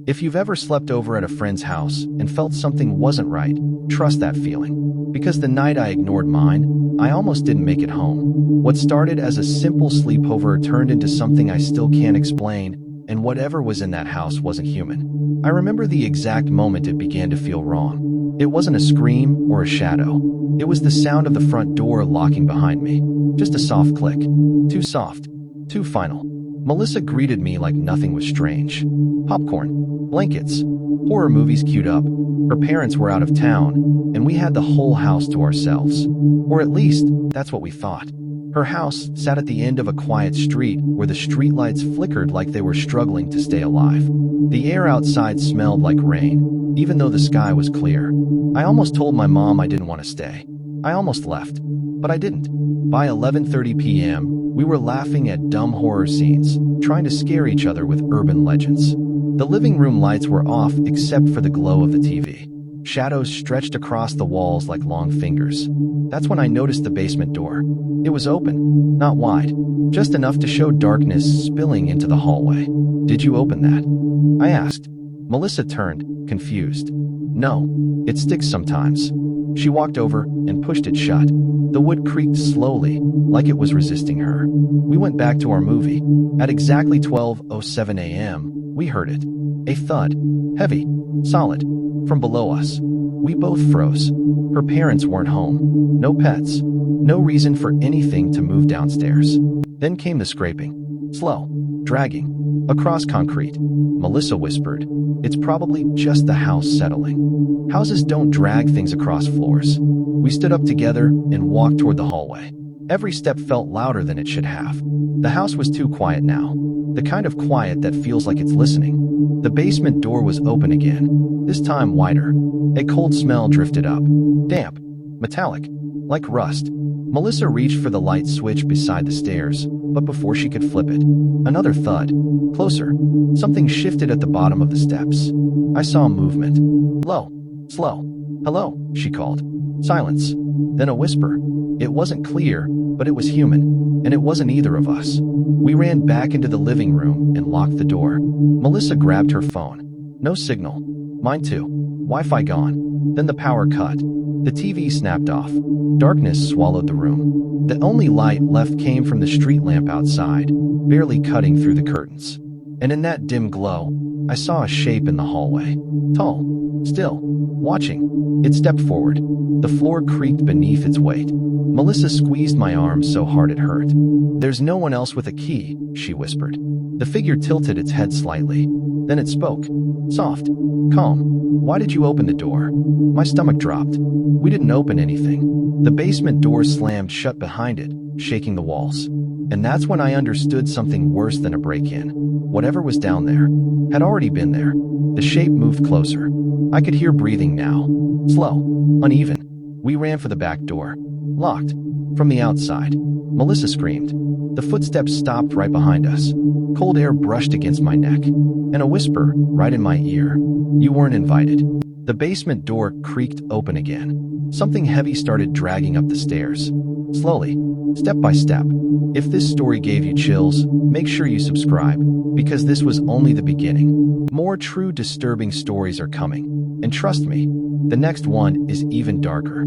If you've ever slept over at a friend's house and felt something wasn't right, trust that feeling. Because the night I ignored mine, I almost didn't make it home. What started as a simple sleepover turned into something I still can't explain, and whatever was in that house wasn't human. I remember the exact moment it began to feel wrong. It wasn't a scream or a shadow. It was the sound of the front door locking behind me. Just a soft click. Too soft. Too final. Melissa greeted me like nothing was strange. Popcorn, blankets, horror movies queued up. Her parents were out of town, and we had the whole house to ourselves. Or at least, that's what we thought. Her house sat at the end of a quiet street where the streetlights flickered like they were struggling to stay alive. The air outside smelled like rain, even though the sky was clear. I almost told my mom I didn't want to stay. I almost left, but I didn't. By 11:30 p.m., we were laughing at dumb horror scenes, trying to scare each other with urban legends. The living room lights were off except for the glow of the TV. Shadows stretched across the walls like long fingers. That's when I noticed the basement door. It was open, not wide, just enough to show darkness spilling into the hallway. "Did you open that?" I asked. Melissa turned, confused. "No, it sticks sometimes." She walked over and pushed it shut. The wood creaked slowly, like it was resisting her. We went back to our movie. At exactly 12:07 a.m., we heard it. A thud. Heavy. Solid. From below us. We both froze. Her parents weren't home. No pets. No reason for anything to move downstairs. Then came the scraping. Slow. Dragging. Across concrete. Melissa whispered, "It's probably just the house settling." Houses don't drag things across floors. We stood up together and walked toward the hallway. Every step felt louder than it should have. The house was too quiet now. The kind of quiet that feels like it's listening. The basement door was open again, this time wider. A cold smell drifted up. Damp. Metallic. Like rust. Melissa reached for the light switch beside the stairs, but before she could flip it, another thud. Closer. Something shifted at the bottom of the steps. I saw movement. Low. Slow. "Hello," she called. Silence. Then a whisper. It wasn't clear, but it was human, and it wasn't either of us. We ran back into the living room and locked the door. Melissa grabbed her phone. No signal. Mine too. Wi-Fi gone. Then the power cut. The TV snapped off. Darkness swallowed the room. The only light left came from the street lamp outside, barely cutting through the curtains. And in that dim glow, I saw a shape in the hallway. Tall. Still. Watching. It stepped forward. The floor creaked beneath its weight. Melissa squeezed my arm so hard it hurt. "There's no one else with a key," she whispered. The figure tilted its head slightly. Then it spoke. Soft. Calm. "Why did you open the door?" My stomach dropped. We didn't open anything. The basement door slammed shut behind it, shaking the walls. And that's when I understood something worse than a break-in. Whatever was down there had already been there. The shape moved closer. I could hear breathing now. Slow. Uneven. We ran for the back door. Locked. From the outside. Melissa screamed. The footsteps stopped right behind us. Cold air brushed against my neck. And a whisper, right in my ear. "You weren't invited." The basement door creaked open again. Something heavy started dragging up the stairs. Slowly. Step by step. If this story gave you chills, make sure you subscribe, because this was only the beginning. More true disturbing stories are coming. And trust me, the next one is even darker.